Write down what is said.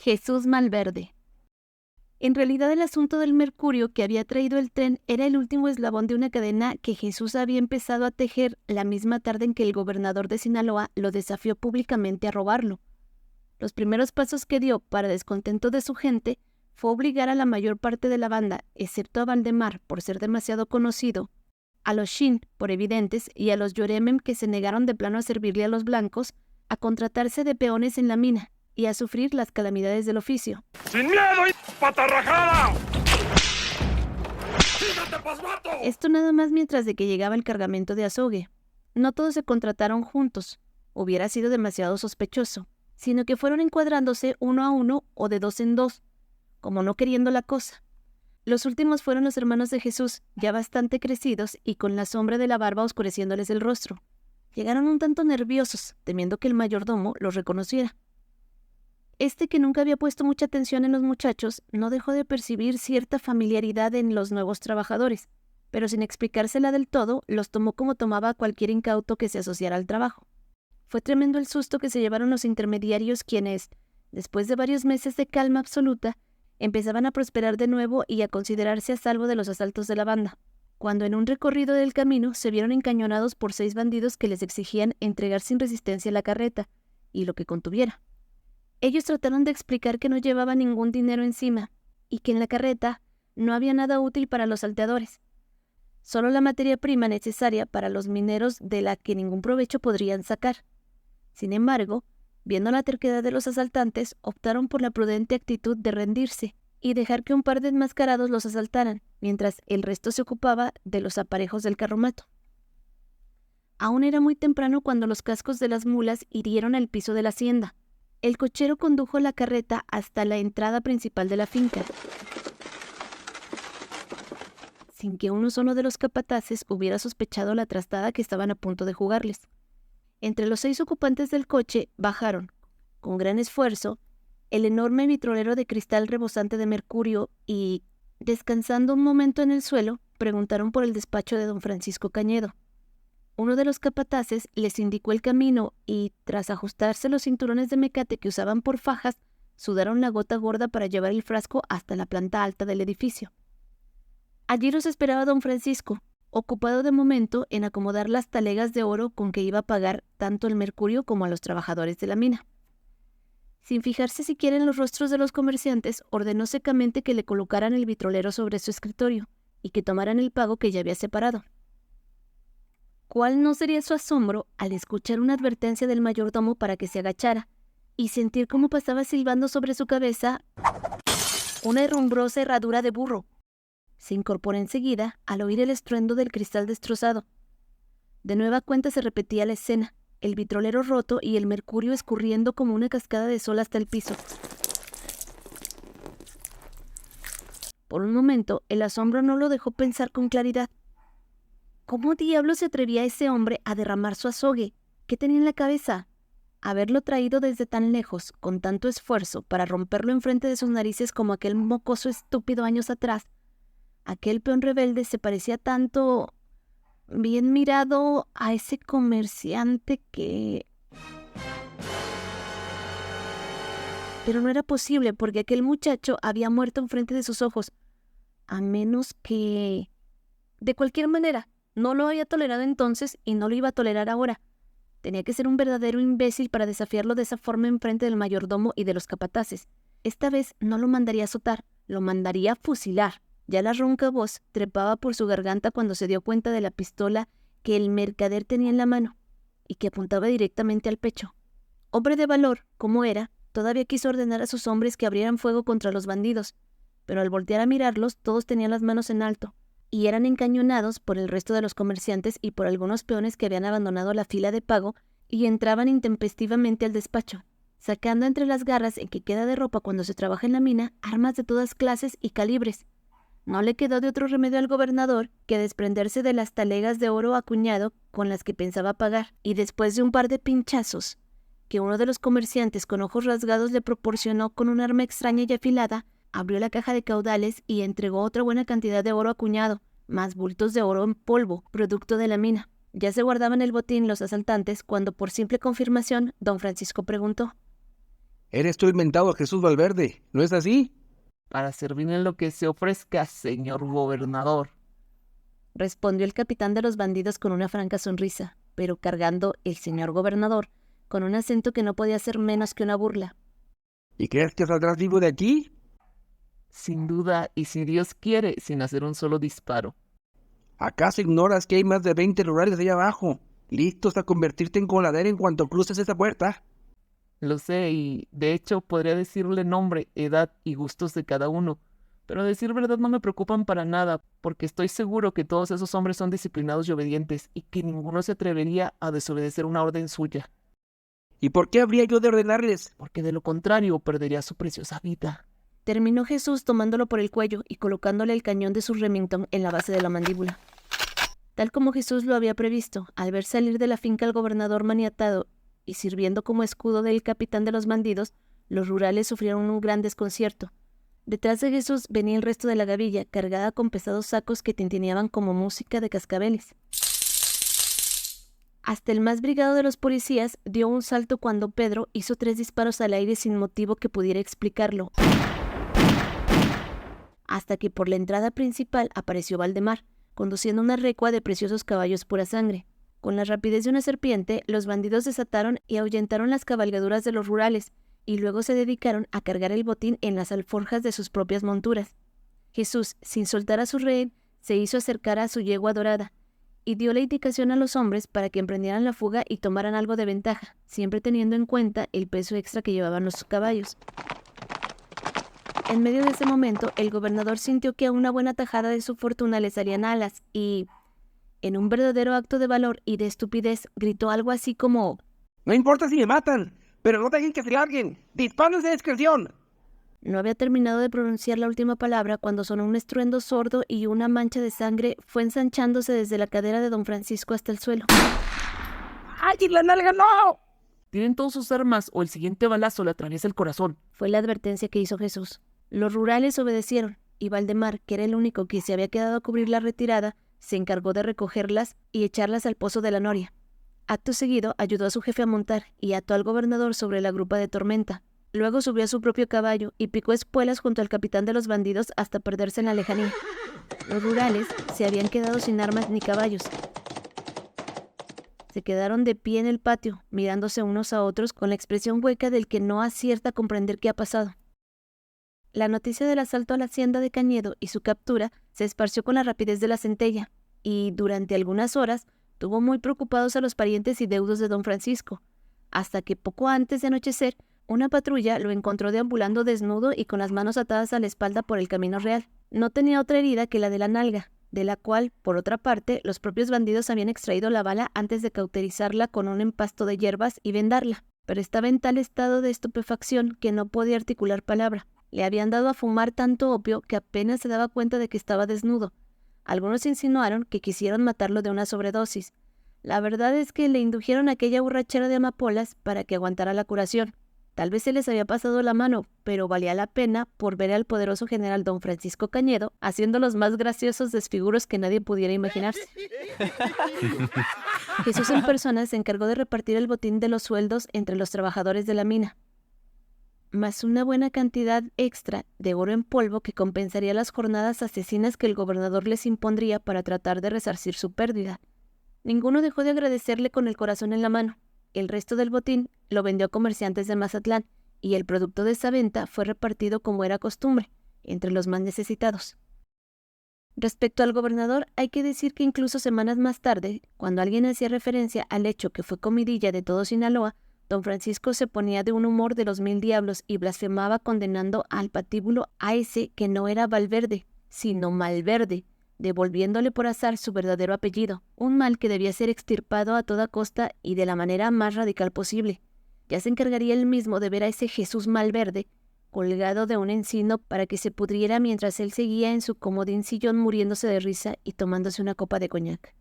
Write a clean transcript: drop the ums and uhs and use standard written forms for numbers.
Jesús Malverde. En realidad el asunto del mercurio que había traído el tren era el último eslabón de una cadena que Jesús había empezado a tejer la misma tarde en que el gobernador de Sinaloa lo desafió públicamente a robarlo. Los primeros pasos que dio, para descontento de su gente, fue obligar a la mayor parte de la banda, excepto a Valdemar por ser demasiado conocido, a los Shin por evidentes y a los Yoremem, que se negaron de plano a servirle a los blancos, a contratarse de peones en la mina y a sufrir las calamidades del oficio. ¡Sin miedo, patarrajada! ¡Fíjate, pasmato! Esto nada más mientras de que llegaba el cargamento de azogue. No todos se contrataron juntos, hubiera sido demasiado sospechoso, sino que fueron encuadrándose uno a uno o de dos en dos, como no queriendo la cosa. Los últimos fueron los hermanos de Jesús, ya bastante crecidos y con la sombra de la barba oscureciéndoles el rostro. Llegaron un tanto nerviosos, temiendo que el mayordomo los reconociera. Este, que nunca había puesto mucha atención en los muchachos, no dejó de percibir cierta familiaridad en los nuevos trabajadores, pero sin explicársela del todo, los tomó como tomaba a cualquier incauto que se asociara al trabajo. Fue tremendo el susto que se llevaron los intermediarios, quienes, después de varios meses de calma absoluta, empezaban a prosperar de nuevo y a considerarse a salvo de los asaltos de la banda, cuando en un recorrido del camino se vieron encañonados por 6 bandidos que les exigían entregar sin resistencia la carreta y lo que contuviera. Ellos trataron de explicar que no llevaba ningún dinero encima y que en la carreta no había nada útil para los salteadores, solo la materia prima necesaria para los mineros de la que ningún provecho podrían sacar. Sin embargo, viendo la terquedad de los asaltantes, optaron por la prudente actitud de rendirse y dejar que un par de enmascarados los asaltaran, mientras el resto se ocupaba de los aparejos del carromato. Aún era muy temprano cuando los cascos de las mulas hirieron el piso de la hacienda. El cochero condujo la carreta hasta la entrada principal de la finca, sin que uno solo de los capataces hubiera sospechado la trastada que estaban a punto de jugarles. Entre los 6 ocupantes del coche bajaron, con gran esfuerzo, el enorme vitrolero de cristal rebosante de mercurio y, descansando un momento en el suelo, preguntaron por el despacho de don Francisco Cañedo. Uno de los capataces les indicó el camino y, tras ajustarse los cinturones de mecate que usaban por fajas, sudaron la gota gorda para llevar el frasco hasta la planta alta del edificio. Allí los esperaba don Francisco, ocupado de momento en acomodar las talegas de oro con que iba a pagar tanto el mercurio como a los trabajadores de la mina. Sin fijarse siquiera en los rostros de los comerciantes, ordenó secamente que le colocaran el vitrolero sobre su escritorio y que tomaran el pago que ya había separado. ¿Cuál no sería su asombro al escuchar una advertencia del mayordomo para que se agachara y sentir cómo pasaba silbando sobre su cabeza una herrumbrosa herradura de burro? Se incorporó enseguida al oír el estruendo del cristal destrozado. De nueva cuenta se repetía la escena, el vitrolero roto y el mercurio escurriendo como una cascada de sol hasta el piso. Por un momento, el asombro no lo dejó pensar con claridad. ¿Cómo diablos se atrevía ese hombre a derramar su azogue? ¿Qué tenía en la cabeza? Haberlo traído desde tan lejos, con tanto esfuerzo, para romperlo enfrente de sus narices como aquel mocoso estúpido años atrás. Aquel peón rebelde se parecía tanto, bien mirado, a ese comerciante que... Pero no era posible, porque aquel muchacho había muerto enfrente de sus ojos. A menos que... De cualquier manera, no lo había tolerado entonces y no lo iba a tolerar ahora. Tenía que ser un verdadero imbécil para desafiarlo de esa forma enfrente del mayordomo y de los capataces. Esta vez no lo mandaría azotar, lo mandaría a fusilar. Ya la ronca voz trepaba por su garganta cuando se dio cuenta de la pistola que el mercader tenía en la mano y que apuntaba directamente al pecho. Hombre de valor, como era, todavía quiso ordenar a sus hombres que abrieran fuego contra los bandidos, pero al voltear a mirarlos todos tenían las manos en alto y eran encañonados por el resto de los comerciantes y por algunos peones que habían abandonado la fila de pago y entraban intempestivamente al despacho, sacando entre las garras en que queda de ropa cuando se trabaja en la mina armas de todas clases y calibres. No le quedó de otro remedio al gobernador que desprenderse de las talegas de oro acuñado con las que pensaba pagar, y después de un par de pinchazos que uno de los comerciantes con ojos rasgados le proporcionó con un arma extraña y afilada, abrió la caja de caudales y entregó otra buena cantidad de oro acuñado, más bultos de oro en polvo, producto de la mina. Ya se guardaban el botín los asaltantes cuando, por simple confirmación, don Francisco preguntó: Eres tú el mentado Jesús Valverde, ¿no es así? Para servir en lo que se ofrezca, señor gobernador. Respondió el capitán de los bandidos con una franca sonrisa, pero cargando el señor gobernador con un acento que no podía ser menos que una burla. ¿Y crees que saldrás vivo de aquí? Sin duda, y si Dios quiere, sin hacer un solo disparo. ¿Acaso ignoras que hay más de 20 rurales allá abajo, listos a convertirte en coladera en cuanto cruces esa puerta? Lo sé, y de hecho podría decirle nombre, edad y gustos de cada uno. Pero a decir verdad no me preocupan para nada, porque estoy seguro que todos esos hombres son disciplinados y obedientes, y que ninguno se atrevería a desobedecer una orden suya. ¿Y por qué habría yo de ordenarles? Porque de lo contrario perdería su preciosa vida. Terminó Jesús tomándolo por el cuello y colocándole el cañón de su Remington en la base de la mandíbula. Tal como Jesús lo había previsto, al ver salir de la finca al gobernador maniatado y sirviendo como escudo del capitán de los bandidos, los rurales sufrieron un gran desconcierto. Detrás de Jesús venía el resto de la gavilla, cargada con pesados sacos que tintineaban como música de cascabeles. Hasta el más brigado de los policías dio un salto cuando Pedro hizo 3 disparos al aire sin motivo que pudiera explicarlo. Hasta que por la entrada principal apareció Valdemar, conduciendo una recua de preciosos caballos pura sangre. Con la rapidez de una serpiente, los bandidos desataron y ahuyentaron las cabalgaduras de los rurales, y luego se dedicaron a cargar el botín en las alforjas de sus propias monturas. Jesús, sin soltar a su rehén, se hizo acercar a su yegua dorada, y dio la indicación a los hombres para que emprendieran la fuga y tomaran algo de ventaja, siempre teniendo en cuenta el peso extra que llevaban los caballos. En medio de ese momento, el gobernador sintió que a una buena tajada de su fortuna le salían alas y, en un verdadero acto de valor y de estupidez, gritó algo así como: No importa si me matan, pero no dejen que se larguen. ¡Dispárense de discreción! No había terminado de pronunciar la última palabra cuando sonó un estruendo sordo y una mancha de sangre fue ensanchándose desde la cadera de don Francisco hasta el suelo. ¡Ay, la nalga no! Tienen todas sus armas o el siguiente balazo le atraviesa el corazón. Fue la advertencia que hizo Jesús. Los rurales obedecieron, y Valdemar, que era el único que se había quedado a cubrir la retirada, se encargó de recogerlas y echarlas al pozo de la noria. Acto seguido, ayudó a su jefe a montar y ató al gobernador sobre la grupa de tormenta. Luego subió a su propio caballo y picó espuelas junto al capitán de los bandidos hasta perderse en la lejanía. Los rurales se habían quedado sin armas ni caballos. Se quedaron de pie en el patio, mirándose unos a otros con la expresión hueca del que no acierta a comprender qué ha pasado. La noticia del asalto a la hacienda de Cañedo y su captura se esparció con la rapidez de la centella, y durante algunas horas tuvo muy preocupados a los parientes y deudos de don Francisco, hasta que poco antes de anochecer, una patrulla lo encontró deambulando desnudo y con las manos atadas a la espalda por el camino real. No tenía otra herida que la de la nalga, de la cual, por otra parte, los propios bandidos habían extraído la bala antes de cauterizarla con un empasto de hierbas y vendarla, pero estaba en tal estado de estupefacción que no podía articular palabra. Le habían dado a fumar tanto opio que apenas se daba cuenta de que estaba desnudo. Algunos insinuaron que quisieron matarlo de una sobredosis. La verdad es que le indujeron aquella borrachera de amapolas para que aguantara la curación. Tal vez se les había pasado la mano, pero valía la pena por ver al poderoso general don Francisco Cañedo haciendo los más graciosos desfiguros que nadie pudiera imaginarse. Jesús en persona se encargó de repartir el botín de los sueldos entre los trabajadores de la mina, más una buena cantidad extra de oro en polvo que compensaría las jornadas asesinas que el gobernador les impondría para tratar de resarcir su pérdida. Ninguno dejó de agradecerle con el corazón en la mano. El resto del botín lo vendió a comerciantes de Mazatlán, y el producto de esa venta fue repartido como era costumbre, entre los más necesitados. Respecto al gobernador, hay que decir que incluso semanas más tarde, cuando alguien hacía referencia al hecho que fue comidilla de todo Sinaloa, don Francisco se ponía de un humor de los 1000 diablos y blasfemaba condenando al patíbulo a ese que no era Valverde, sino Malverde, devolviéndole por azar su verdadero apellido, un mal que debía ser extirpado a toda costa y de la manera más radical posible. Ya se encargaría él mismo de ver a ese Jesús Malverde colgado de un encino para que se pudriera mientras él seguía en su comodín sillón muriéndose de risa y tomándose una copa de coñac.